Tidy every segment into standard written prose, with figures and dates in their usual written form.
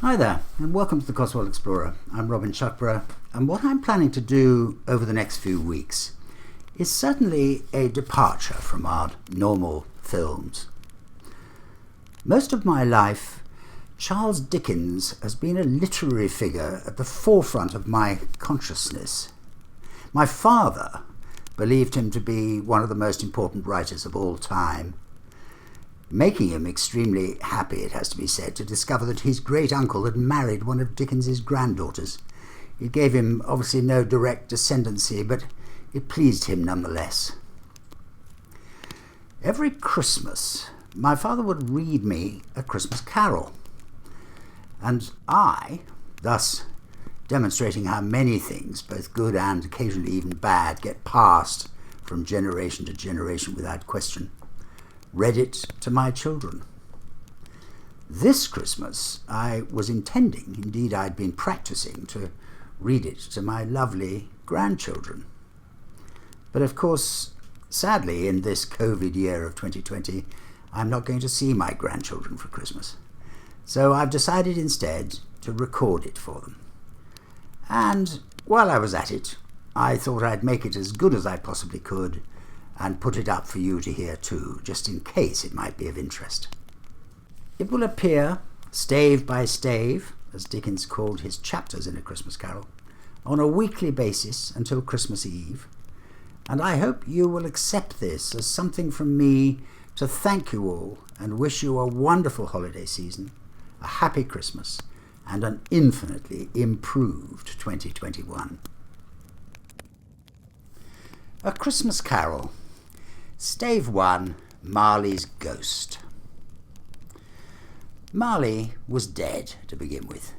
Hi there, and welcome to the Cotswold Explorer. I'm Robin Shuckburgh, and what I'm planning to do over the next few weeks is certainly a departure from our normal films. Most of my life, Charles Dickens has been a literary figure at the forefront of my consciousness. My father believed him to be one of the most important writers of all time, making him extremely happy, it has to be said, to discover that his great-uncle had married one of Dickens's granddaughters. It gave him obviously no direct descendancy, but it pleased him nonetheless. Every Christmas, my father would read me a Christmas carol, and I, thus demonstrating how many things, both good and occasionally even bad, get passed from generation to generation without question, read it to my children. This Christmas I was intending, indeed I'd been practicing, to read it to my lovely grandchildren. But of course, sadly, in this COVID year of 2020, I'm not going to see my grandchildren for Christmas. So I've decided instead to record it for them. And while I was at it, I thought I'd make it as good as I possibly could and put it up for you to hear too, just in case it might be of interest. It will appear, stave by stave, as Dickens called his chapters in A Christmas Carol, on a weekly basis until Christmas Eve, and I hope you will accept this as something from me to thank you all and wish you a wonderful holiday season, a happy Christmas, and an infinitely improved 2021. A Christmas Carol. Stave 1, Marley's Ghost. Marley was dead to begin with.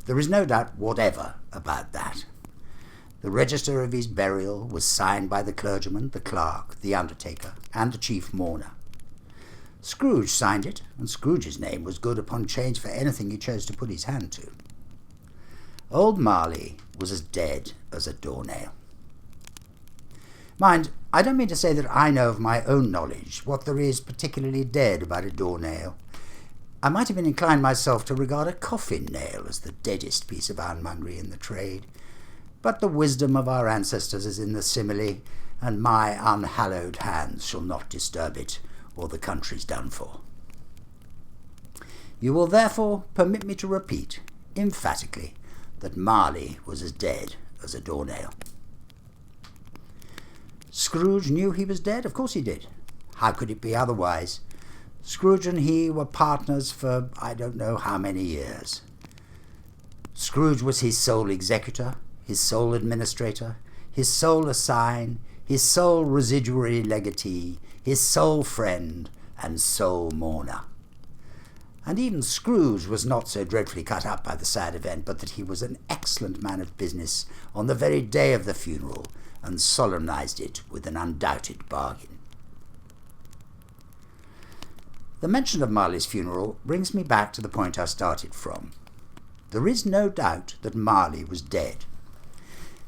There is no doubt whatever about that. The register of his burial was signed by the clergyman, the clerk, the undertaker, and the chief mourner. Scrooge signed it, and Scrooge's name was good upon change for anything he chose to put his hand to. Old Marley was as dead as a doornail. Mind, I don't mean to say that I know of my own knowledge what there is particularly dead about a doornail. I might have been inclined myself to regard a coffin nail as the deadest piece of ironmongery in the trade, but the wisdom of our ancestors is in the simile, and my unhallowed hands shall not disturb it, or the country's done for. You will therefore permit me to repeat, emphatically, that Marley was as dead as a doornail. Scrooge knew he was dead? Of course he did. How could it be otherwise? Scrooge and he were partners for I don't know how many years. Scrooge was his sole executor, his sole administrator, his sole assign, his sole residuary legatee, his sole friend, and sole mourner. And even Scrooge was not so dreadfully cut up by the sad event, but that he was an excellent man of business on the very day of the funeral, and solemnized it with an undoubted bargain. The mention of Marley's funeral brings me back to the point I started from. There is no doubt that Marley was dead.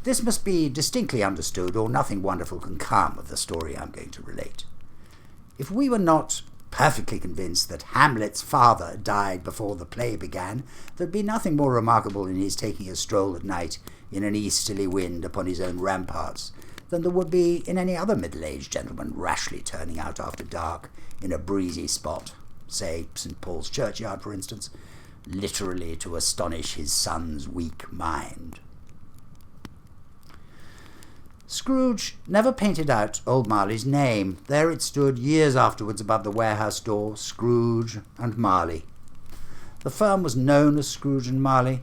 This must be distinctly understood, or nothing wonderful can come of the story I'm going to relate. If we were not perfectly convinced that Hamlet's father died before the play began, there'd be nothing more remarkable in his taking a stroll at night in an easterly wind upon his own ramparts than there would be in any other middle-aged gentleman rashly turning out after dark in a breezy spot, say St. Paul's churchyard, for instance, literally to astonish his son's weak mind. Scrooge never painted out old Marley's name. There it stood years afterwards above the warehouse door, Scrooge and Marley. The firm was known as Scrooge and Marley.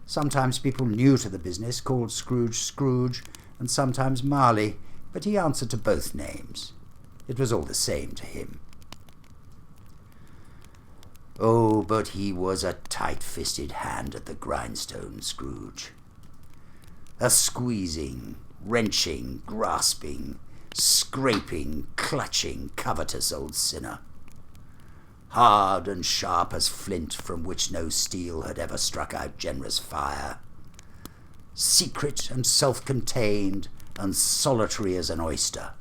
Sometimes people new to the business called Scrooge Scrooge, and sometimes Marley, but he answered to both names. It was all the same to him. Oh, but he was a tight-fisted hand at the grindstone, Scrooge. A squeezing, wrenching, grasping, scraping, clutching, covetous old sinner. Hard and sharp as flint from which no steel had ever struck out generous fire. Secret and self-contained and solitary as an oyster.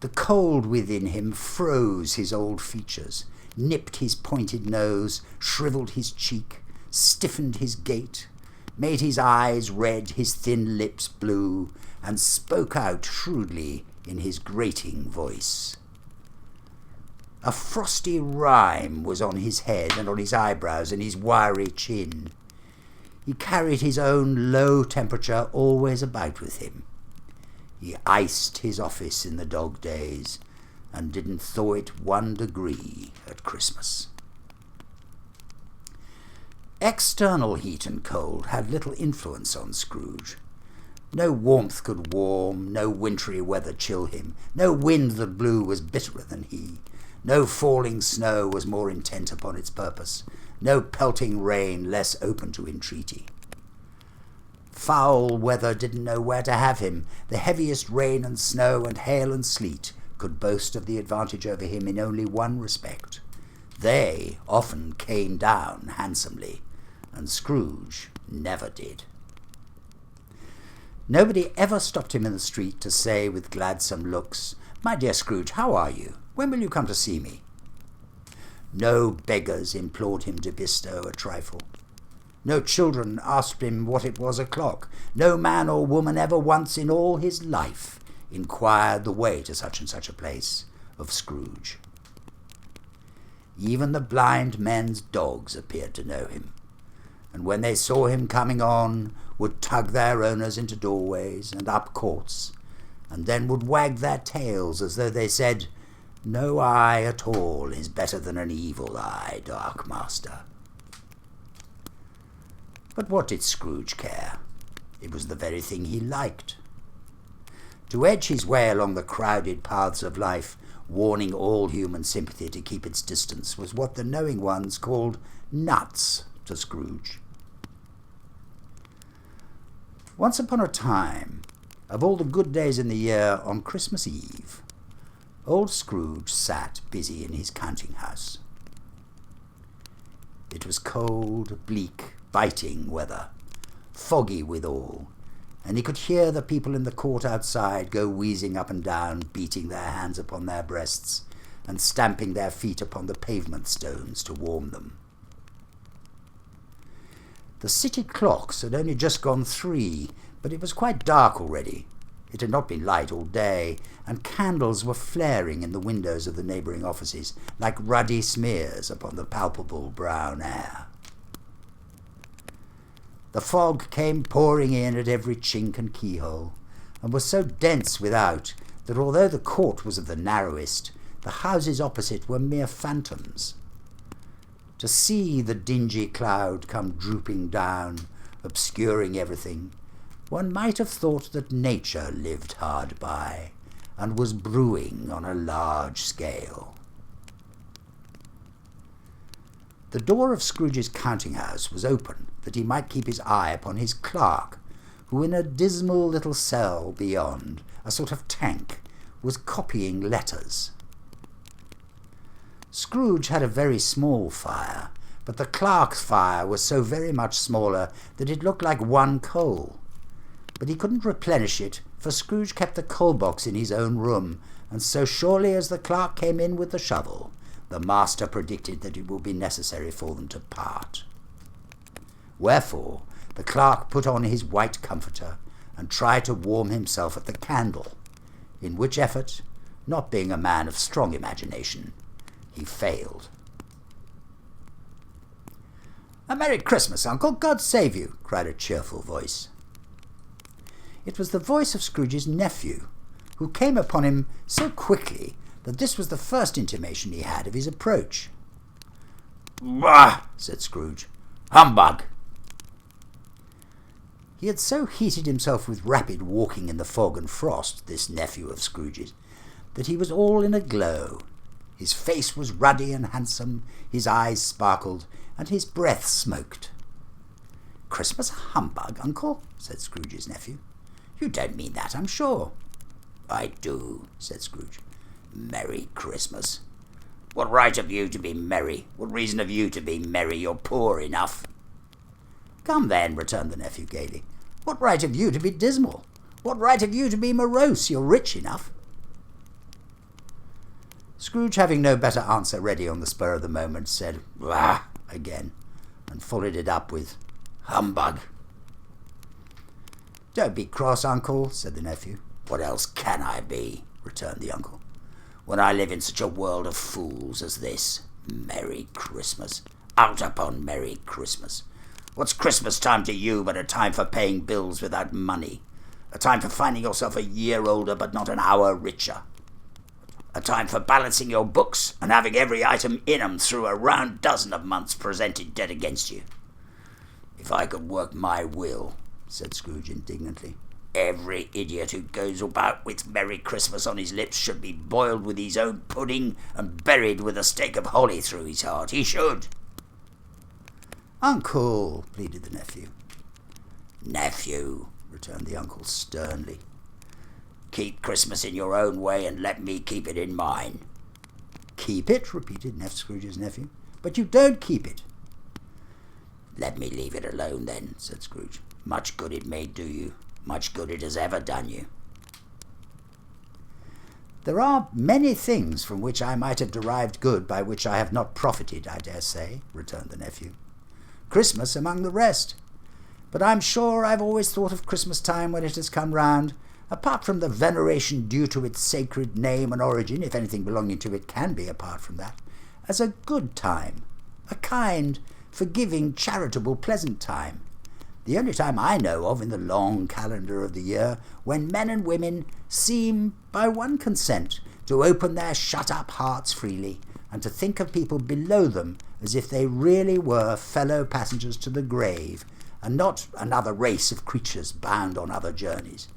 The cold within him froze his old features. nipped his pointed nose, shrivelled his cheek, stiffened his gait, made his eyes red, his thin lips blue, and spoke out shrewdly in his grating voice. A frosty rime was on his head and on his eyebrows and his wiry chin. He carried his own low temperature always about with him. He iced his office in the dog days and didn't thaw it 1 degree at Christmas. External heat and cold had little influence on Scrooge. No warmth could warm, no wintry weather chill him, no wind that blew was bitterer than he, no falling snow was more intent upon its purpose, no pelting rain less open to entreaty. Foul weather didn't know where to have him. The heaviest rain and snow and hail and sleet could boast of the advantage over him in only one respect. They often came down handsomely, and Scrooge never did. Nobody ever stopped him in the street to say with gladsome looks, "My dear Scrooge, how are you? When will you come to see me?" No beggars implored him to bestow a trifle. No children asked him what it was o'clock. No man or woman ever once in all his life inquired the way to such and such a place of Scrooge. Even the blind men's dogs appeared to know him, and when they saw him coming on, would tug their owners into doorways and up courts, and then would wag their tails as though they said, "No eye at all is better than an evil eye, dark master." But what did Scrooge care? It was the very thing he liked. To edge his way along the crowded paths of life, warning all human sympathy to keep its distance, was what the knowing ones called nuts to Scrooge. Once upon a time, of all the good days in the year, on Christmas Eve, old Scrooge sat busy in his counting-house. It was cold, bleak, biting weather, foggy withal, and he could hear the people in the court outside go wheezing up and down, beating their hands upon their breasts and stamping their feet upon the pavement stones to warm them. The city clocks had only just gone 3, but it was quite dark already. It had not been light all day, and candles were flaring in the windows of the neighbouring offices like ruddy smears upon the palpable brown air. The fog came pouring in at every chink and keyhole, and was so dense without that although the court was of the narrowest, the houses opposite were mere phantoms. To see the dingy cloud come drooping down, obscuring everything, one might have thought that nature lived hard by, and was brewing on a large scale. The door of Scrooge's counting-house was open, that he might keep his eye upon his clerk, who in a dismal little cell beyond, a sort of tank, was copying letters. Scrooge had a very small fire, but the clerk's fire was so very much smaller that it looked like one coal. But he couldn't replenish it, for Scrooge kept the coal box in his own room, and so surely as the clerk came in with the shovel, the master predicted that it would be necessary for them to part. Wherefore the clerk put on his white comforter and tried to warm himself at the candle, in which effort, not being a man of strong imagination, he failed. "A Merry Christmas, Uncle! God save you!" cried a cheerful voice. It was the voice of Scrooge's nephew, who came upon him so quickly that this was the first intimation he had of his approach. "Bah!" said Scrooge. "Humbug!" He had so heated himself with rapid walking in the fog and frost, this nephew of Scrooge's, that he was all in a glow. His face was ruddy and handsome, his eyes sparkled, and his breath smoked. "Christmas humbug, Uncle?" said Scrooge's nephew. "You don't mean that, I'm sure." "I do," said Scrooge. "Merry Christmas." "What right have you to be merry? What reason have you to be merry? You're poor enough." "Come then," returned the nephew gaily. "What right have you to be dismal? What right have you to be morose? You're rich enough." Scrooge, having no better answer ready on the spur of the moment, said "Wah!" again, and followed it up with "Humbug!" "Don't be cross, uncle," said the nephew. "What else can I be?" returned the uncle, "when I live in such a world of fools as this? Merry Christmas! Out upon Merry Christmas! What's Christmas time to you but a time for paying bills without money? A time for finding yourself a year older but not an hour richer? A time for balancing your books and having every item in 'em through a round dozen of months presented dead against you? If I could work my will," said Scrooge indignantly, "every idiot who goes about with Merry Christmas on his lips should be boiled with his own pudding and buried with a stake of holly through his heart. He should." "Uncle," pleaded the nephew. "Nephew," returned the uncle sternly, "keep Christmas in your own way and let me keep it in mine." "Keep it?" repeated Scrooge's nephew. "But you don't keep it." "Let me leave it alone then," said Scrooge. "Much good it may do you. Much good it has ever done you." "There are many things from which I might have derived good by which I have not profited, I dare say," returned the nephew. "Christmas among the rest. But I'm sure I've always thought of Christmas time when it has come round, apart from the veneration due to its sacred name and origin, if anything belonging to it can be apart from that, as a good time, a kind, forgiving, charitable, pleasant time, the only time I know of in the long calendar of the year when men and women seem, by one consent, to open their shut-up hearts freely, and to think of people below them as if they really were fellow passengers to the grave, and not another race of creatures bound on other journeys.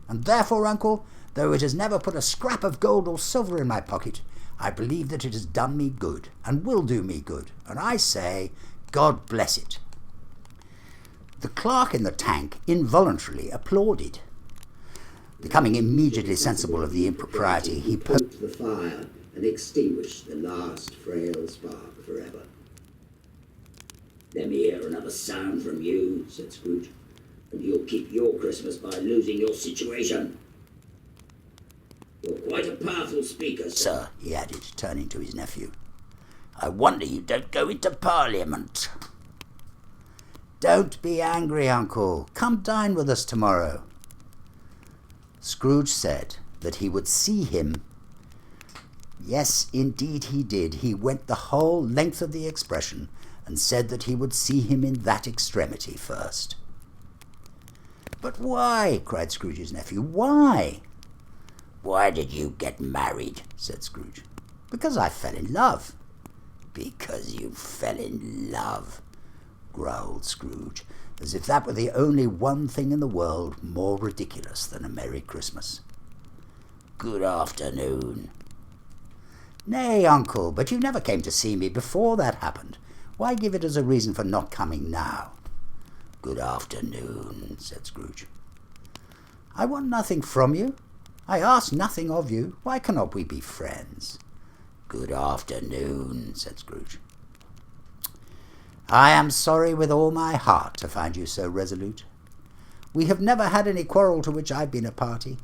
And therefore, uncle, though it has never put a scrap of gold or silver in my pocket, I believe that it has done me good, and will do me good, and I say, God bless it." The clerk in the tank involuntarily applauded. Becoming immediately sensible of the impropriety, he poked the fire and extinguished the last frail spark forever. "Let me hear another sound from you," said Scrooge, "and you'll keep your Christmas by losing your situation. You're quite a powerful speaker, sir," he added, turning to his nephew. "I wonder you don't go into Parliament." "Don't be angry, uncle. Come dine with us tomorrow." Scrooge said that he would see him. Yes, indeed he did. He went the whole length of the expression, and said that he would see him in that extremity first. "But why?" cried Scrooge's nephew. "Why?" "Why did you get married?" said Scrooge. "Because I fell in love." "Because you fell in love," growled Scrooge, as if that were the only one thing in the world more ridiculous than a Merry Christmas. "Good afternoon." "Nay, uncle, but you never came to see me before that happened. Why give it as a reason for not coming now?" "Good afternoon," said Scrooge. "I want nothing from you. I ask nothing of you. Why cannot we be friends?" "Good afternoon," said Scrooge. "I am sorry with all my heart to find you so resolute. We have never had any quarrel to which I've been a party,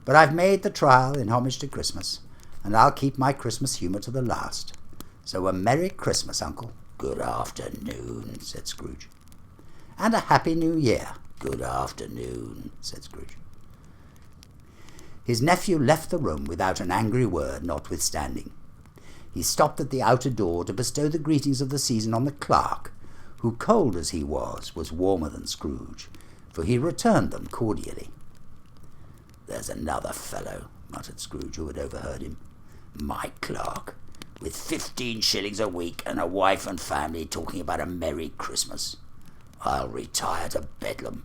but I've made the trial in homage to Christmas, and I'll keep my Christmas humour to the last. So a Merry Christmas, uncle." "Good afternoon," said Scrooge. "And a Happy New Year." "Good afternoon," said Scrooge. His nephew left the room without an angry word, notwithstanding. He stopped at the outer door to bestow the greetings of the season on the clerk, who, cold as he was warmer than Scrooge, for he returned them cordially. "There's another fellow," muttered Scrooge, who had overheard him. "My clerk, with 15 shillings a week and a wife and family, talking about a Merry Christmas. I'll retire to Bedlam."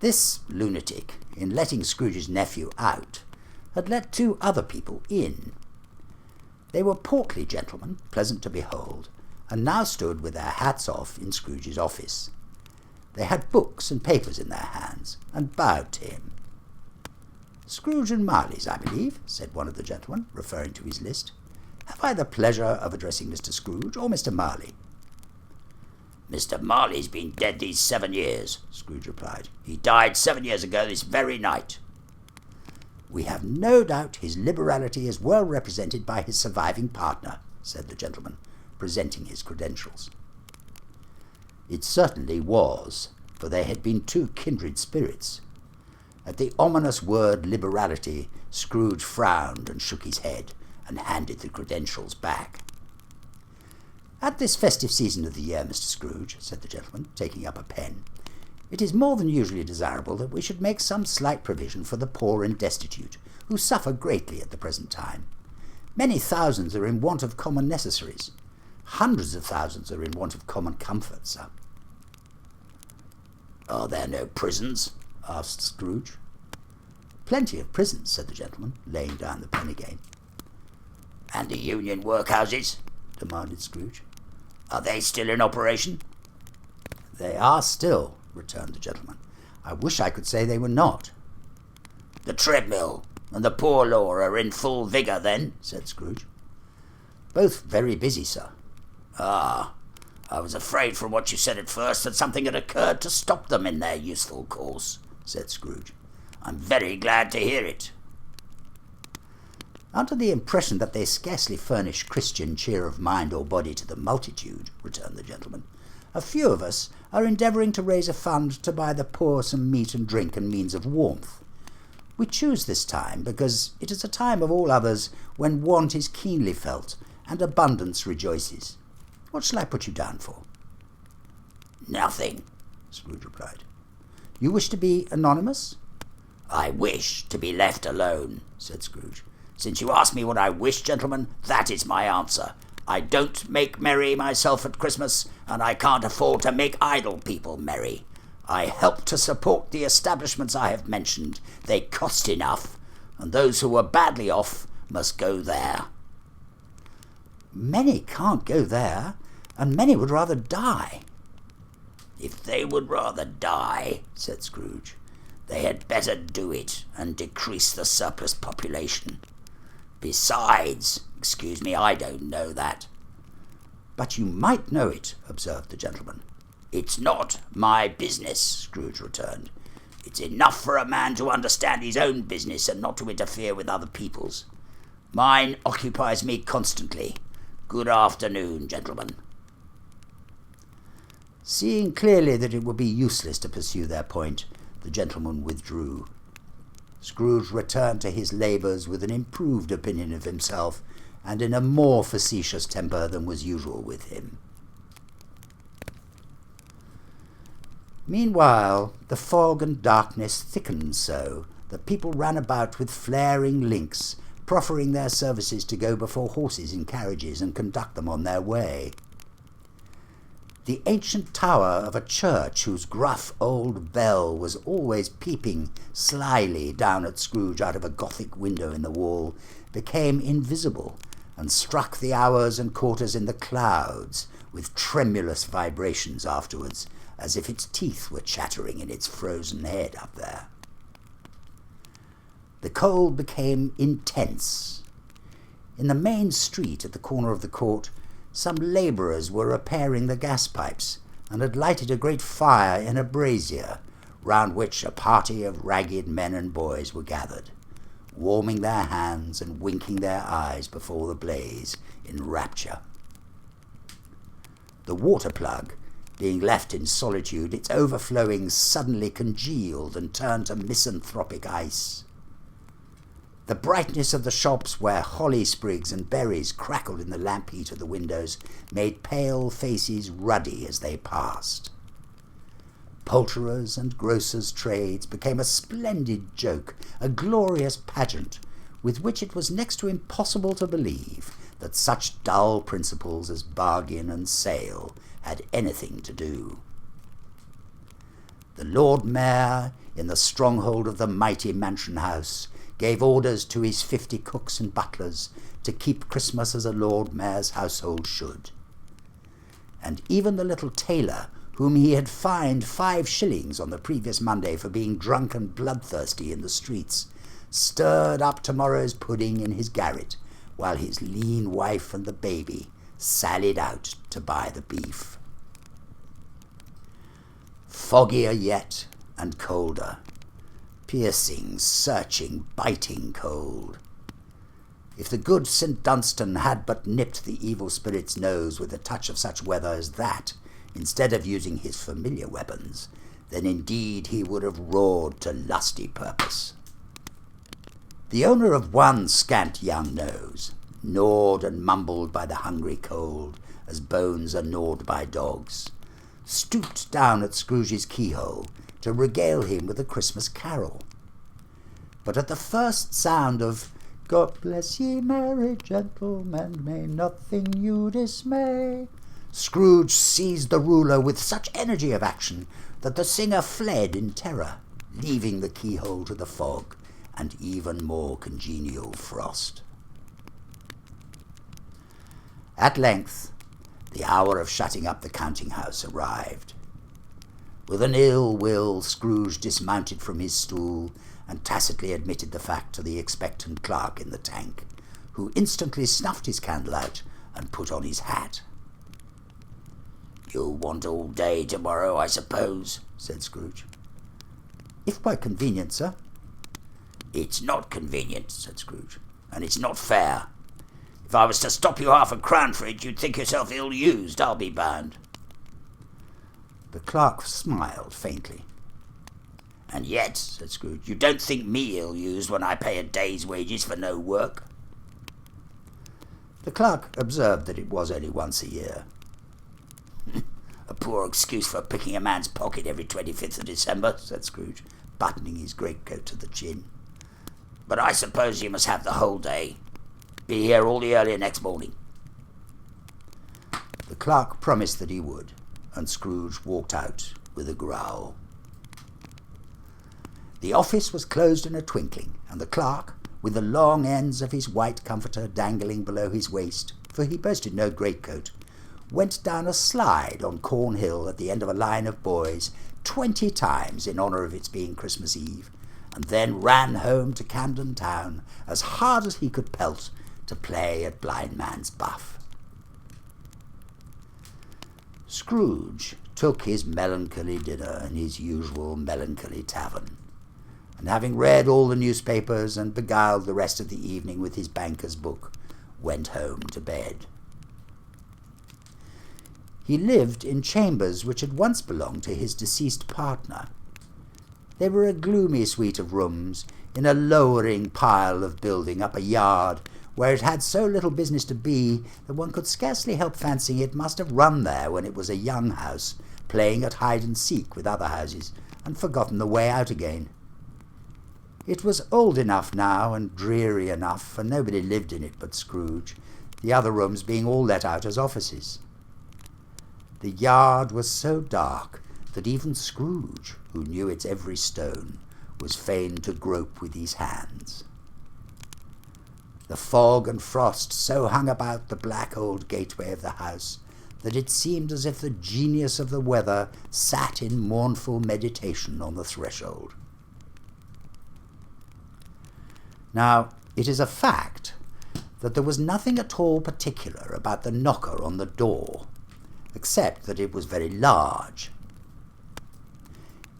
This lunatic, in letting Scrooge's nephew out, had let 2 other people in. They were portly gentlemen, pleasant to behold, and now stood with their hats off in Scrooge's office. They had books and papers in their hands, and bowed to him. "Scrooge and Marley's, I believe," said one of the gentlemen, referring to his list. "Have I the pleasure of addressing Mr. Scrooge or Mr. Marley?" "Mr. Marley's been dead these 7 years," Scrooge replied. "He died 7 years ago this very night." "We have no doubt his liberality is well represented by his surviving partner," said the gentleman, presenting his credentials. It certainly was, for they had been two kindred spirits. At the ominous word liberality, Scrooge frowned and shook his head, and handed the credentials back. "At this festive season of the year, Mr. Scrooge," said the gentleman, taking up a pen, "it is more than usually desirable that we should make some slight provision for the poor and destitute, who suffer greatly at the present time. Many thousands are in want of common necessaries. Hundreds of thousands are in want of common comforts, sir." "Are there no prisons?" asked Scrooge. "Plenty of prisons," said the gentleman, laying down the pen again. "And the union workhouses?" demanded Scrooge. "Are they still in operation?" "They are still," returned the gentleman. "I wish I could say they were not." "The treadmill and the poor law are in full vigour, then?" said Scrooge. "Both very busy, sir." "Ah, I was afraid from what you said at first that something had occurred to stop them in their useful course," said Scrooge. "I'm very glad to hear it." "Under the impression that they scarcely furnish Christian cheer of mind or body to the multitude," returned the gentleman, "a few of us are endeavouring to raise a fund to buy the poor some meat and drink and means of warmth. We choose this time because it is a time of all others when want is keenly felt and abundance rejoices. What shall I put you down for?" "Nothing," Scrooge replied. "You wish to be anonymous?" "I wish to be left alone," said Scrooge. "Since you ask me what I wish, gentlemen, that is my answer. I don't make merry myself at Christmas, and I can't afford to make idle people merry. I help to support the establishments I have mentioned. They cost enough, and those who are badly off must go there." "Many can't go there, and many would rather die." "If they would rather die," said Scrooge, "they had better do it and decrease the surplus population. Besides, excuse me, I don't know that." "But you might know it," observed the gentleman. "It's not my business," Scrooge returned. "It's enough for a man to understand his own business and not to interfere with other people's. Mine occupies me constantly. Good afternoon, gentlemen." Seeing clearly that it would be useless to pursue their point, the gentleman withdrew. Scrooge returned to his labours with an improved opinion of himself and in a more facetious temper than was usual with him. Meanwhile, the fog and darkness thickened so that people ran about with flaring links, proffering their services to go before horses in carriages and conduct them on their way. The ancient tower of a church, whose gruff old bell was always peeping slyly down at Scrooge out of a Gothic window in the wall, became invisible and struck the hours and quarters in the clouds with tremulous vibrations afterwards, as if its teeth were chattering in its frozen head up there. The cold became intense. In the main street at the corner of the court, some labourers were repairing the gas pipes, and had lighted a great fire in a brazier, round which a party of ragged men and boys were gathered, warming their hands and winking their eyes before the blaze in rapture. The water plug, being left in solitude, its overflowings suddenly congealed and turned to misanthropic ice. The brightness of the shops, where holly sprigs and berries crackled in the lamp heat of the windows, made pale faces ruddy as they passed. Poulterers' and grocers' trades became a splendid joke, a glorious pageant, with which it was next to impossible to believe that such dull principles as bargain and sale had anything to do. The Lord Mayor, in the stronghold of the mighty mansion house, gave orders to his 50 cooks and butlers to keep Christmas as a Lord Mayor's household should. And even the little tailor, whom he had fined 5 shillings on the previous Monday for being drunk and bloodthirsty in the streets, stirred up tomorrow's pudding in his garret, while his lean wife and the baby sallied out to buy the beef. Foggier yet and colder. piercing, searching, biting cold. If the good St. Dunstan had but nipped the evil spirit's nose with a touch of such weather as that, instead of using his familiar weapons, then indeed he would have roared to lusty purpose. The owner of one scant young nose, gnawed and mumbled by the hungry cold, as bones are gnawed by dogs, stooped down at Scrooge's keyhole to regale him with a Christmas carol. But at the first sound of "God bless ye, merry gentlemen, may nothing you dismay," Scrooge seized the ruler with such energy of action that the singer fled in terror, leaving the keyhole to the fog and even more congenial frost. At length, the hour of shutting up the counting-house arrived. With an ill will, Scrooge dismounted from his stool and tacitly admitted the fact to the expectant clerk in the tank, who instantly snuffed his candle out and put on his hat. "You'll want all day tomorrow, I suppose," said Scrooge. "If by convenient, sir." "It's not convenient," said Scrooge, "and it's not fair. If I was to stop you half a crown for it, you'd think yourself ill-used, I'll be bound." The clerk smiled faintly. "And yet," said Scrooge, "you don't think me ill-used when I pay a day's wages for no work?" The clerk observed that it was only once a year. "A poor excuse for picking a man's pocket every 25th of December," said Scrooge, buttoning his greatcoat to the chin. "But I suppose you must have the whole day. Be here all the earlier next morning." The clerk promised that he would, and Scrooge walked out with a growl. The office was closed in a twinkling, and the clerk, with the long ends of his white comforter dangling below his waist, for he boasted no greatcoat, went down a slide on Cornhill at the end of a line of boys 20 times in honour of its being Christmas Eve, and then ran home to Camden Town as hard as he could pelt to play at blind man's buff. Scrooge took his melancholy dinner in his usual melancholy tavern, and having read all the newspapers and beguiled the rest of the evening with his banker's book, went home to bed. He lived in chambers which had once belonged to his deceased partner. They were a gloomy suite of rooms in a lowering pile of building up a yard where it had so little business to be that one could scarcely help fancying it must have run there when it was a young house, playing at hide-and-seek with other houses, and forgotten the way out again. It was old enough now and dreary enough, and nobody lived in it but Scrooge, the other rooms being all let out as offices. The yard was so dark that even Scrooge, who knew its every stone, was fain to grope with his hands. The fog and frost so hung about the black old gateway of the house that it seemed as if the genius of the weather sat in mournful meditation on the threshold. Now, it is a fact that there was nothing at all particular about the knocker on the door, except that it was very large.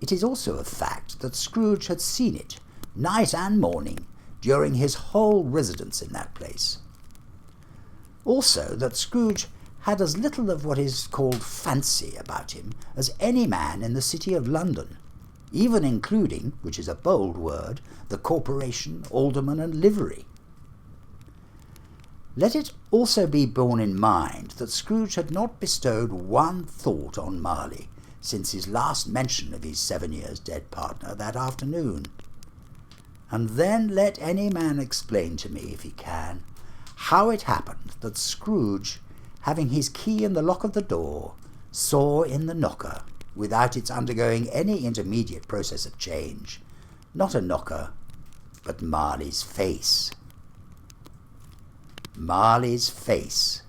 It is also a fact that Scrooge had seen it, night and morning, during his whole residence in that place. Also that Scrooge had as little of what is called fancy about him as any man in the city of London, even including, which is a bold word, the corporation, alderman, and livery. Let it also be borne in mind that Scrooge had not bestowed one thought on Marley since his last mention of his 7 years dead partner that afternoon. And then let any man explain to me, if he can, how it happened that Scrooge, having his key in the lock of the door, saw in the knocker, without its undergoing any intermediate process of change, not a knocker, but Marley's face. Marley's face.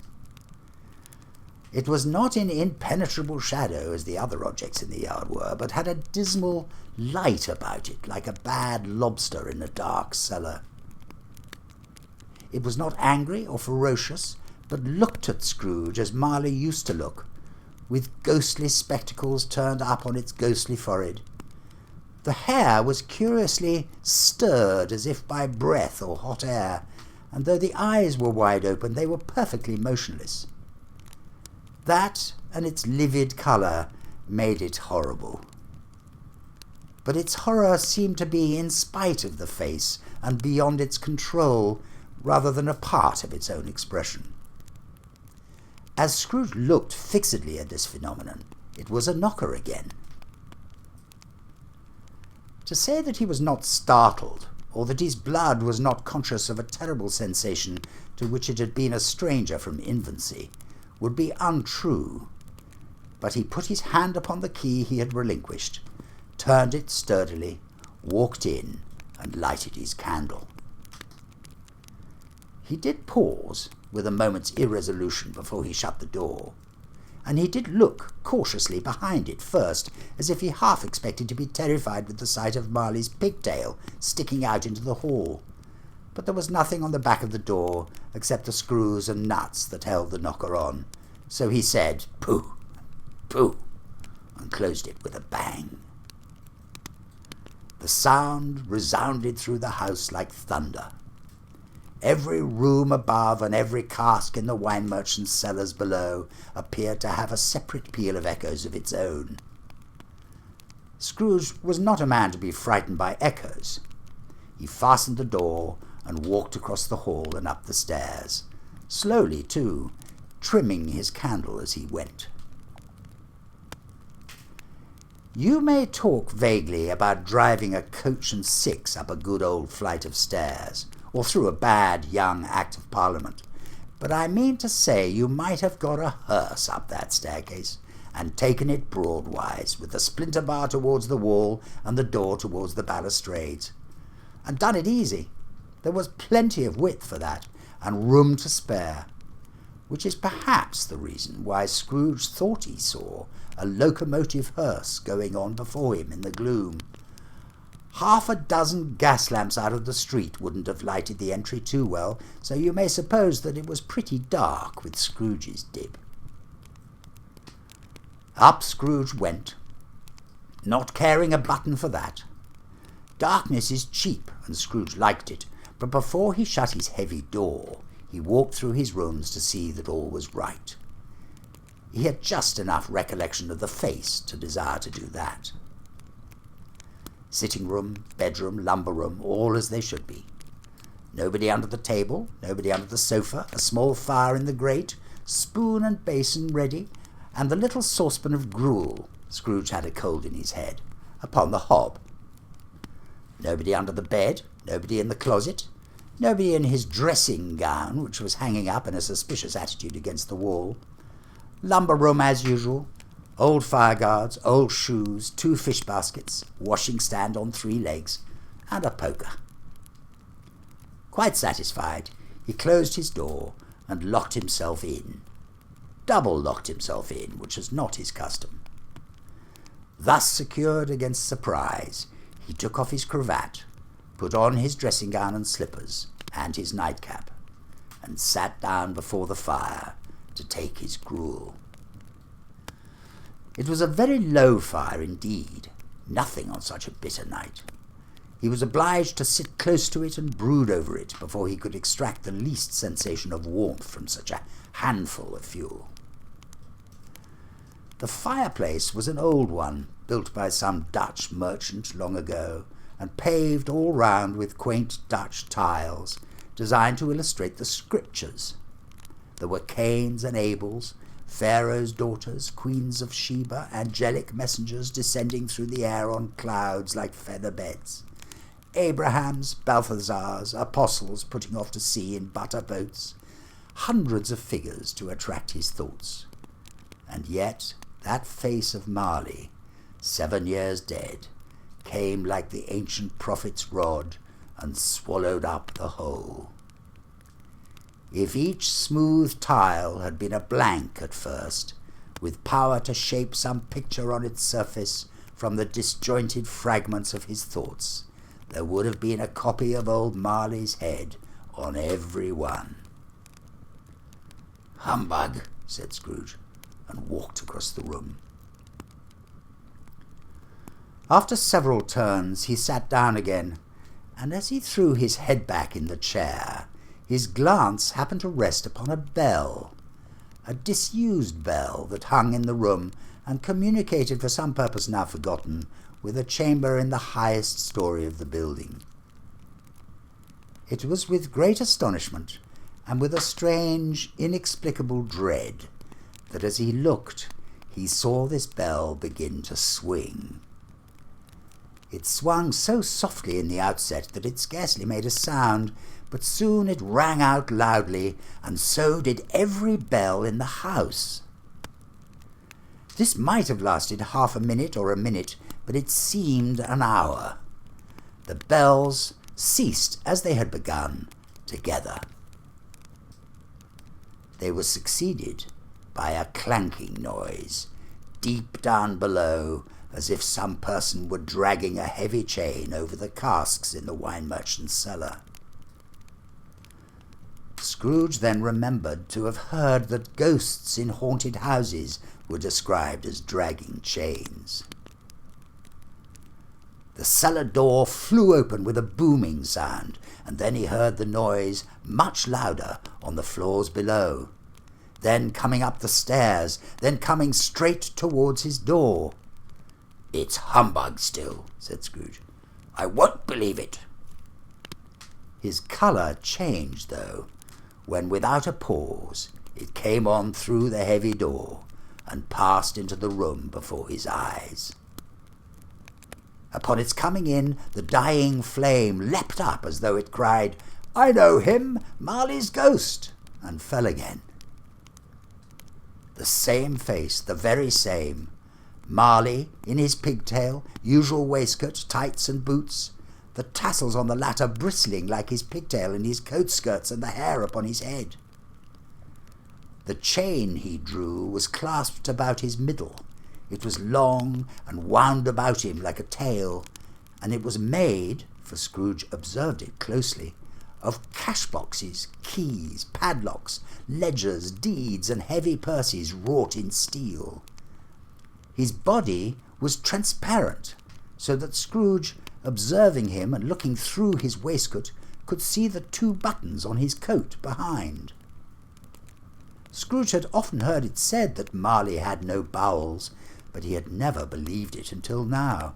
It was not in impenetrable shadow as the other objects in the yard were, but had a dismal light about it, like a bad lobster in a dark cellar. It was not angry or ferocious, but looked at Scrooge as Marley used to look, with ghostly spectacles turned up on its ghostly forehead, The hair was curiously stirred as if by breath or hot air, and though the eyes were wide open, they were perfectly motionless. That and its livid colour made it horrible. But its horror seemed to be in spite of the face and beyond its control, rather than a part of its own expression. As Scrooge looked fixedly at this phenomenon, it was a knocker again. To say that he was not startled, or that his blood was not conscious of a terrible sensation to which it had been a stranger from infancy, would be untrue. But he put his hand upon the key he had relinquished, turned it sturdily, walked in, and lighted his candle. He did pause, with a moment's irresolution, before he shut the door, and he did look cautiously behind it first, as if he half expected to be terrified with the sight of Marley's pigtail sticking out into the hall. But there was nothing on the back of the door except the screws and nuts that held the knocker on, so he said, "Pooh, pooh," and closed it with a bang. The sound resounded through the house like thunder. Every room above and every cask in the wine merchant's cellars below appeared to have a separate peal of echoes of its own. Scrooge was not a man to be frightened by echoes. He fastened the door and walked across the hall and up the stairs, slowly too, trimming his candle as he went. You may talk vaguely about driving a coach and six up a good old flight of stairs, or through a bad young Act of Parliament, but I mean to say you might have got a hearse up that staircase, and taken it broadwise, with the splinter bar towards the wall and the door towards the balustrades, and done it easy. There was plenty of width for that, and room to spare, which is perhaps the reason why Scrooge thought he saw a locomotive hearse going on before him in the gloom. Half a dozen gas lamps out of the street wouldn't have lighted the entry too well, so you may suppose that it was pretty dark with Scrooge's dip. Up Scrooge went, not caring a button for that. Darkness is cheap, and Scrooge liked it, but before he shut his heavy door, he walked through his rooms to see that all was right. He had just enough recollection of the face to desire to do that. Sitting room, bedroom, lumber room, all as they should be. Nobody under the table, nobody under the sofa, a small fire in the grate, spoon and basin ready, and the little saucepan of gruel, Scrooge had a cold in his head, upon the hob. Nobody under the bed, nobody in the closet, nobody in his dressing gown, which was hanging up in a suspicious attitude against the wall. Lumber room as usual. Old fire guards, old shoes, 2 fish baskets, washing stand on 3 legs, and a poker. Quite satisfied, he closed his door and locked himself in. Double locked himself in, which was not his custom. Thus secured against surprise, he took off his cravat, put on his dressing gown and slippers, and his nightcap, and sat down before the fire to take his gruel. It was a very low fire indeed, nothing on such a bitter night. He was obliged to sit close to it and brood over it before he could extract the least sensation of warmth from such a handful of fuel. The fireplace was an old one, built by some Dutch merchant long ago, and paved all round with quaint Dutch tiles, designed to illustrate the Scriptures. There were Cains and Abels, Pharaoh's daughters, queens of Sheba, angelic messengers descending through the air on clouds like feather beds, Abrahams, Balthazars, apostles putting off to sea in butter boats, hundreds of figures to attract his thoughts. And yet that face of Marley, 7 years dead, came like the ancient prophet's rod and swallowed up the whole. If each smooth tile had been a blank at first, with power to shape some picture on its surface from the disjointed fragments of his thoughts, there would have been a copy of old Marley's head on every one. "Humbug," said Scrooge, and walked across the room. After several turns he sat down again, and as he threw his head back in the chair, his glance happened to rest upon a bell, a disused bell that hung in the room and communicated, for some purpose now forgotten, with a chamber in the highest story of the building. It was with great astonishment, and with a strange, inexplicable dread, that as he looked, he saw this bell begin to swing. It swung so softly in the outset that it scarcely made a sound, but soon it rang out loudly, and so did every bell in the house. This might have lasted half a minute or a minute, but it seemed an hour. The bells ceased as they had begun, together. They were succeeded by a clanking noise, deep down below, as if some person were dragging a heavy chain over the casks in the wine merchant's cellar. Scrooge then remembered to have heard that ghosts in haunted houses were described as dragging chains. The cellar door flew open with a booming sound, and then he heard the noise much louder on the floors below, then coming up the stairs, then coming straight towards his door. "It's humbug still," said Scrooge. "I won't believe it." His colour changed, though, when without a pause it came on through the heavy door and passed into the room before his eyes. Upon its coming in, the dying flame leapt up as though it cried, "I know him, Marley's ghost," and fell again. The same face, the very same, Marley in his pigtail, usual waistcoat, tights and boots, the tassels on the latter bristling like his pigtail in his coat skirts and the hair upon his head. The chain he drew was clasped about his middle. It was long and wound about him like a tail, and it was made, for Scrooge observed it closely, of cash-boxes, keys, padlocks, ledgers, deeds, and heavy purses wrought in steel. His body was transparent, so that Scrooge, observing him and looking through his waistcoat, could see the 2 buttons on his coat behind. Scrooge had often heard it said that Marley had no bowels, but he had never believed it until now.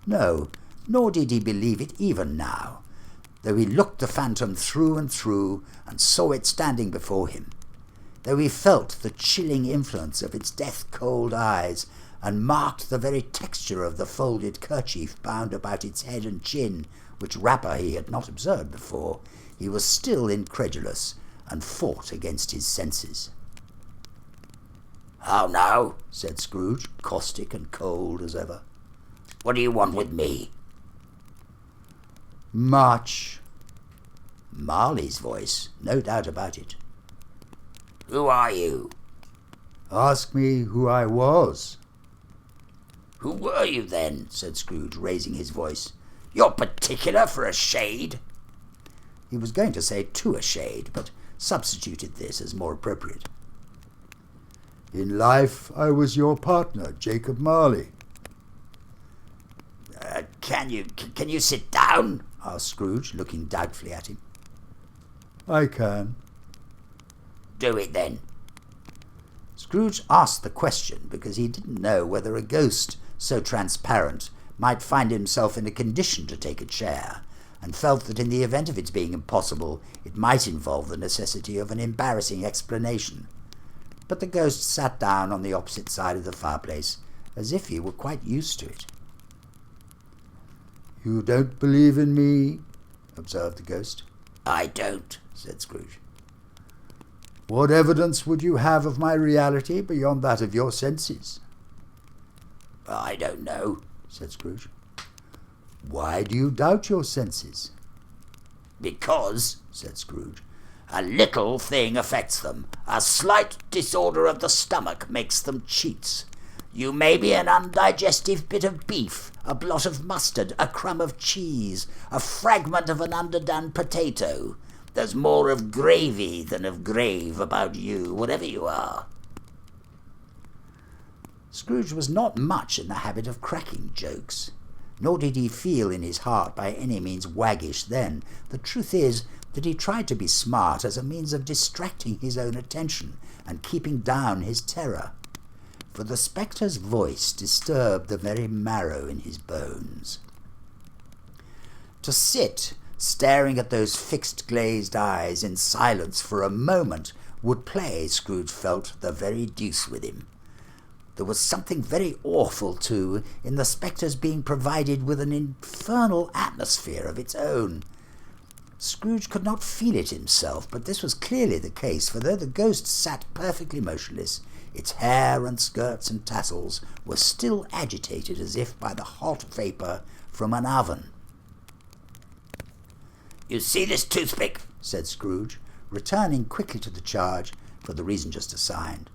No, nor did he believe it even now, though he looked the phantom through and through and saw it standing before him, though he felt the chilling influence of its death-cold eyes and marked the very texture of the folded kerchief bound about its head and chin, which wrapper he had not observed before, he was still incredulous and fought against his senses. "How now?" said Scrooge, caustic and cold as ever. "What do you want with me?" "Much." Marley's voice, no doubt about it. "Who are you?" "Ask me who I was." "Who were you then?" said Scrooge, raising his voice. "You're particular for a shade." He was going to say to a shade, but substituted this as more appropriate. "In life I was your partner, Jacob Marley." Can you sit down?" asked Scrooge, looking doubtfully at him. "I can." "Do it then." Scrooge asked the question because he didn't know whether a ghost so transparent might find himself in a condition to take a chair, and felt that in the event of its being impossible, it might involve the necessity of an embarrassing explanation. But the ghost sat down on the opposite side of the fireplace, as if he were quite used to it. "You don't believe in me?" observed the ghost. "I don't," said Scrooge. "What evidence would you have of my reality beyond that of your senses?" "I don't know," said Scrooge. "Why do you doubt your senses?" "Because," said Scrooge, "a little thing affects them. A slight disorder of the stomach makes them cheats. You may be an undigestive bit of beef, a blot of mustard, a crumb of cheese, a fragment of an underdone potato. There's more of gravy than of grave about you, whatever you are." Scrooge was not much in the habit of cracking jokes, nor did he feel in his heart by any means waggish then. The truth is that he tried to be smart as a means of distracting his own attention and keeping down his terror, for the spectre's voice disturbed the very marrow in his bones. To sit staring at those fixed glazed eyes in silence for a moment would play, Scrooge felt, the very deuce with him. There was something very awful, too, in the spectre's being provided with an infernal atmosphere of its own. Scrooge could not feel it himself, but this was clearly the case, for though the ghost sat perfectly motionless, its hair and skirts and tassels were still agitated as if by the hot vapour from an oven. "You see this toothpick?" said Scrooge, returning quickly to the charge for the reason just assigned,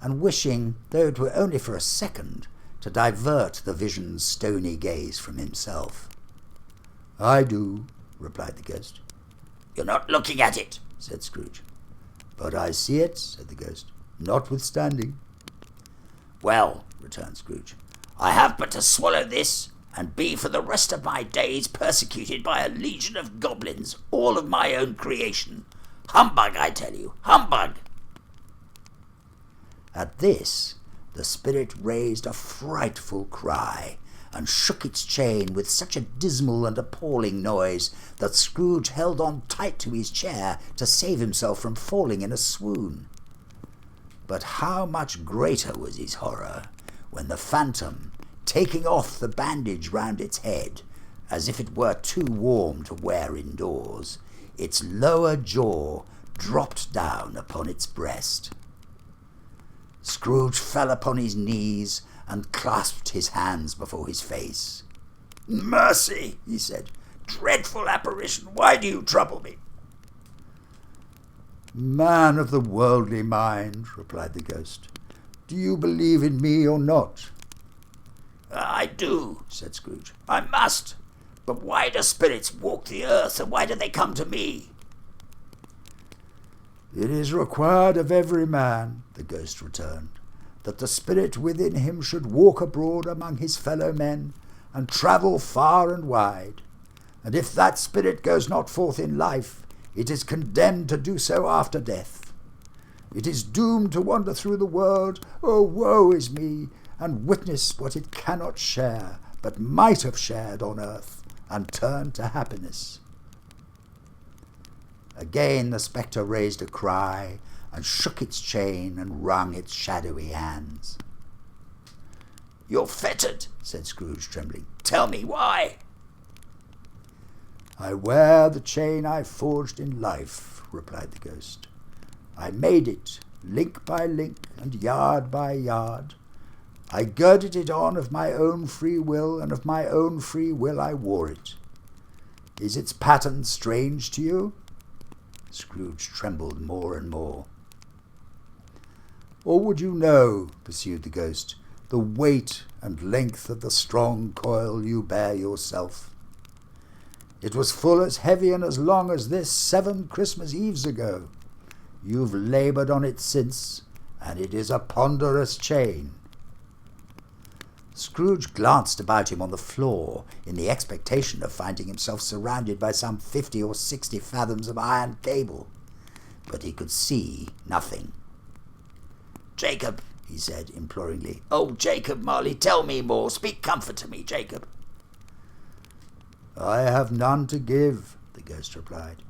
and wishing, though it were only for a second, to divert the vision's stony gaze from himself. "I do," replied the ghost. "You're not looking at it," said Scrooge. "But I see it," said the ghost, "notwithstanding." "Well," returned Scrooge, "I have but to swallow this, and be for the rest of my days persecuted by a legion of goblins, all of my own creation. Humbug, I tell you, humbug!" At this, the spirit raised a frightful cry, and shook its chain with such a dismal and appalling noise that Scrooge held on tight to his chair to save himself from falling in a swoon. But how much greater was his horror when the phantom, taking off the bandage round its head, as if it were too warm to wear indoors, its lower jaw dropped down upon its breast. Scrooge fell upon his knees and clasped his hands before his face. "Mercy," he said, "dreadful apparition, why do you trouble me?" "Man of the worldly mind," replied the ghost, "do you believe in me or not?" "I do," said Scrooge. "I must. But why do spirits walk the earth, and why do they come to me?" "It is required of every man," the ghost returned, "that the spirit within him should walk abroad among his fellow men, and travel far and wide. And if that spirit goes not forth in life, it is condemned to do so after death. It is doomed to wander through the world, oh woe is me, and witness what it cannot share, but might have shared on earth, and turn to happiness." Again the spectre raised a cry, and shook its chain, and wrung its shadowy hands. "You're fettered," said Scrooge, trembling. "Tell me why." "I wear the chain I forged in life," replied the ghost. "I made it, link by link, and yard by yard. I girded it on of my own free will, and of my own free will I wore it. Is its pattern strange to you?" Scrooge trembled more and more. "Or would you know," pursued the ghost, "the weight and length of the strong coil you bear yourself? It was full as heavy and as long as this 7 Christmas Eves ago. You've laboured on it since, and it is a ponderous chain." Scrooge glanced about him on the floor in the expectation of finding himself surrounded by some 50 or 60 fathoms of iron cable, but he could see nothing. "Jacob," he said imploringly. "Oh, Jacob Marley, tell me more. Speak comfort to me, Jacob." "I have none to give," the ghost replied.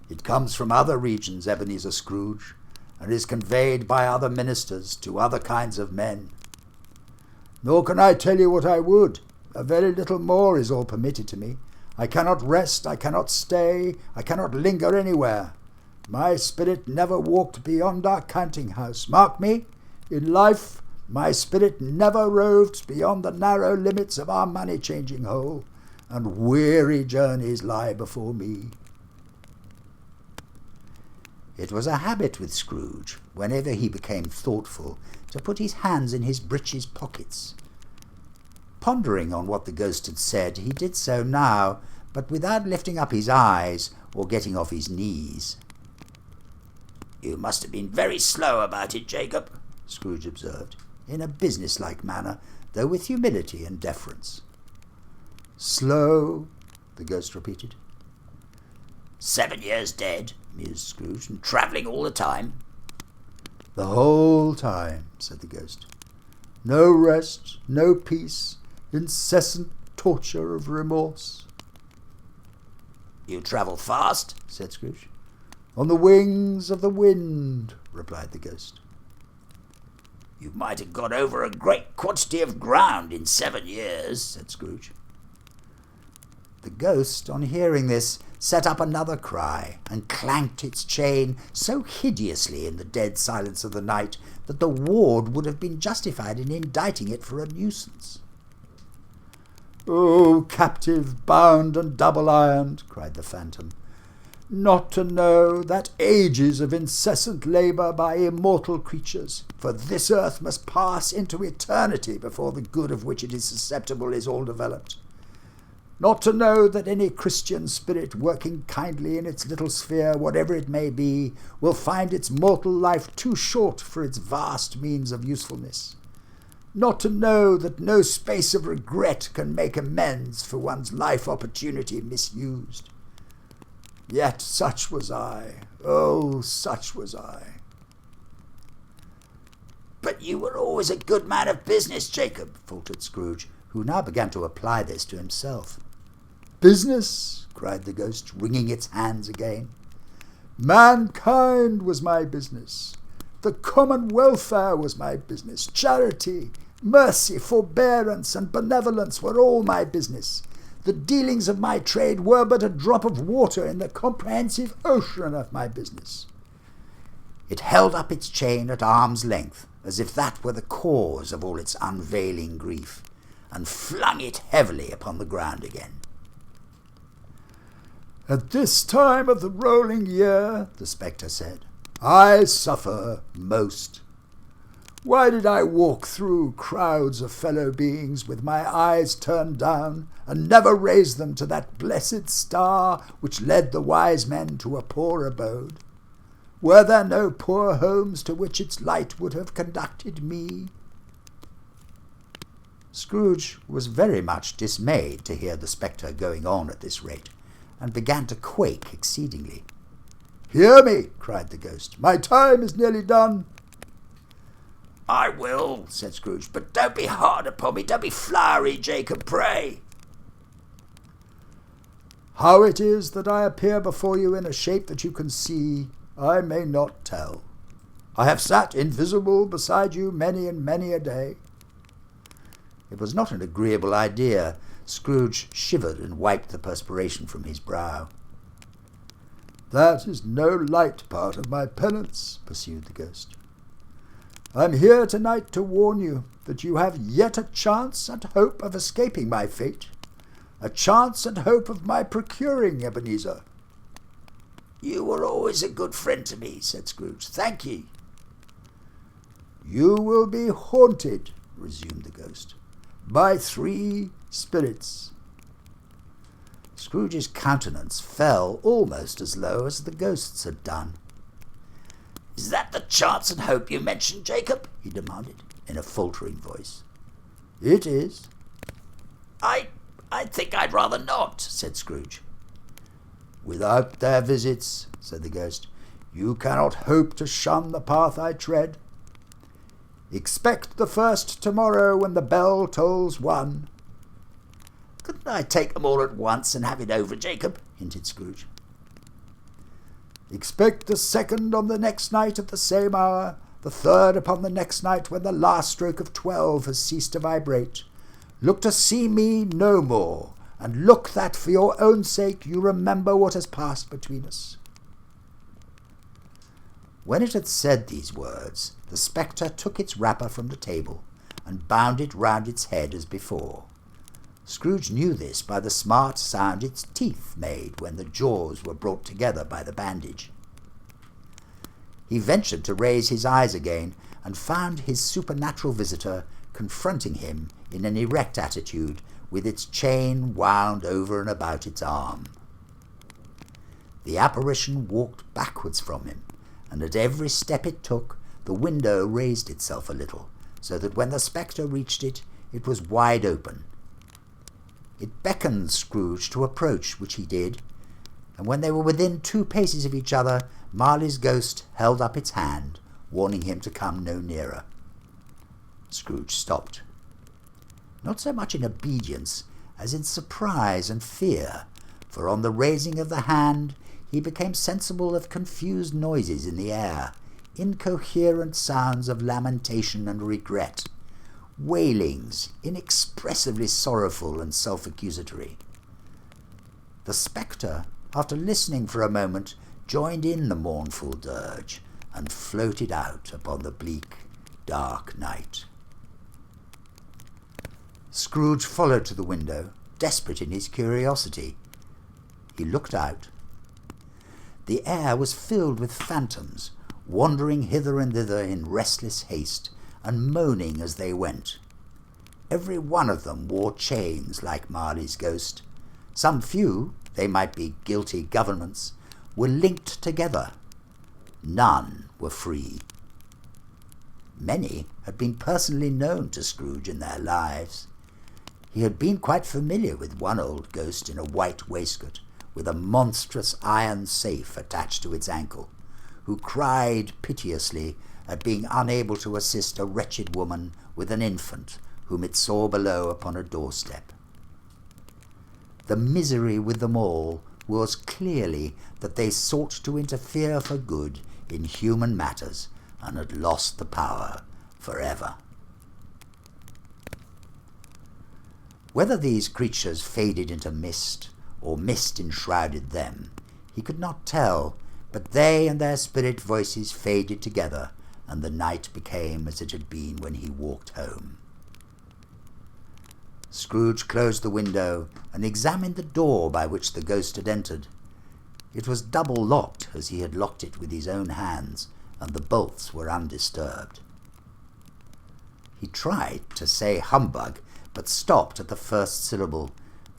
"It comes from other regions, Ebenezer Scrooge, and is conveyed by other ministers to other kinds of men. Nor can I tell you what I would. A very little more is all permitted to me. I cannot rest, I cannot stay, I cannot linger anywhere. My spirit never walked beyond our counting-house. Mark me, in life my spirit never roved beyond the narrow limits of our money-changing hole, and weary journeys lie before me." It was a habit with Scrooge, whenever he became thoughtful, to put his hands in his breeches pockets. Pondering on what the ghost had said, he did so now, but without lifting up his eyes or getting off his knees. "You must have been very slow about it, Jacob," Scrooge observed. in a business-like manner, though with humility and deference. "Slow," the ghost repeated. 7 years dead," mused Scrooge, "and travelling all the time." "The whole time," said the ghost. "No rest, no peace, incessant torture of remorse." "You travel fast?" said Scrooge. "On the wings of the wind," replied the ghost. "You might have got over a great quantity of ground in 7 years," said Scrooge. The ghost, on hearing this, set up another cry, and clanked its chain so hideously in the dead silence of the night that the ward would have been justified in indicting it for a nuisance. "O captive, bound and double-ironed," cried the phantom, "not to know that ages of incessant labour by immortal creatures, for this earth must pass into eternity before the good of which it is susceptible is all developed. Not to know that any Christian spirit working kindly in its little sphere, whatever it may be, will find its mortal life too short for its vast means of usefulness. Not to know that no space of regret can make amends for one's life opportunity misused. Yet such was I, oh, such was I." "But you were always a good man of business, Jacob," faltered Scrooge, who now began to apply this to himself. "Business!" cried the ghost, wringing its hands again. "Mankind was my business. The common welfare was my business. Charity, mercy, forbearance, and benevolence were all my business. The dealings of my trade were but a drop of water in the comprehensive ocean of my business." It held up its chain at arm's length, as if that were the cause of all its unveiling grief, and flung it heavily upon the ground again. "At this time of the rolling year," the spectre said, "I suffer most. Why did I walk through crowds of fellow beings with my eyes turned down, and never raise them to that blessed star which led the wise men to a poor abode? Were there no poor homes to which its light would have conducted me?" Scrooge was very much dismayed to hear the spectre going on at this rate, and began to quake exceedingly. "Hear me!" cried the ghost. "My time is nearly done." "I will," said Scrooge, "but don't be hard upon me. Don't be flowery, Jacob, pray." "How it is that I appear before you in a shape that you can see, I may not tell. I have sat invisible beside you many and many a day." It was not an agreeable idea. Scrooge shivered and wiped the perspiration from his brow. "That is no light part of my penance," pursued the ghost. "I am here tonight to warn you that you have yet a chance and hope of escaping my fate, a chance and hope of my procuring Ebenezer." "You were always a good friend to me," said Scrooge. "Thank ye." "You will be haunted," resumed the ghost, "by 3 spirits." Scrooge's countenance fell almost as low as the ghost's had done. "Is that the chance and hope you mentioned, Jacob?" he demanded, in a faltering voice. "It is." I think I'd rather not," said Scrooge. "Without their visits," said the ghost, "you cannot hope to shun the path I tread. Expect the first tomorrow when the bell tolls 1. "Couldn't I take them all at once and have it over, Jacob?" hinted Scrooge. "Expect the second on the next night at the same hour, the third upon the next night when the last stroke of 12 has ceased to vibrate. Look to see me no more, and look that for your own sake you remember what has passed between us." When it had said these words, the spectre took its wrapper from the table and bound it round its head as before. Scrooge knew this by the smart sound its teeth made when the jaws were brought together by the bandage. He ventured to raise his eyes again, and found his supernatural visitor confronting him in an erect attitude, with its chain wound over and about its arm. The apparition walked backwards from him, and at every step it took, the window raised itself a little, so that when the spectre reached it, it was wide open. It beckoned Scrooge to approach, which he did, and when they were within 2 paces of each other, Marley's ghost held up its hand, warning him to come no nearer. Scrooge stopped, not so much in obedience as in surprise and fear, for on the raising of the hand he became sensible of confused noises in the air, incoherent sounds of lamentation and regret, wailings inexpressibly sorrowful and self-accusatory. The spectre, after listening for a moment, joined in the mournful dirge and floated out upon the bleak, dark night. Scrooge followed to the window, desperate in his curiosity. He looked out. The air was filled with phantoms, wandering hither and thither in restless haste, and moaning as they went. Every one of them wore chains like Marley's ghost. Some few, they might be guilty governments, were linked together. None were free. Many had been personally known to Scrooge in their lives. He had been quite familiar with one old ghost in a white waistcoat, with a monstrous iron safe attached to its ankle, who cried piteously at being unable to assist a wretched woman with an infant whom it saw below upon a doorstep. The misery with them all was clearly that they sought to interfere for good in human matters and had lost the power forever. Whether these creatures faded into mist, or mist enshrouded them, he could not tell, but they and their spirit voices faded together, and the night became as it had been when he walked home. Scrooge closed the window and examined the door by which the ghost had entered. It was double locked, as he had locked it with his own hands, and the bolts were undisturbed. He tried to say humbug, but stopped at the first syllable,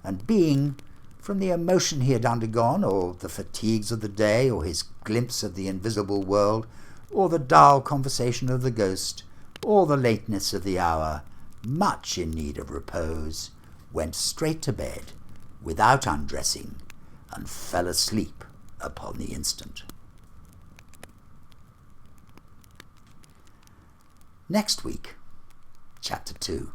and being, from the emotion he had undergone, or the fatigues of the day, or his glimpse of the invisible world, or the dull conversation of the ghost, or the lateness of the hour, much in need of repose, went straight to bed, without undressing, and fell asleep upon the instant. Next week, Chapter 2.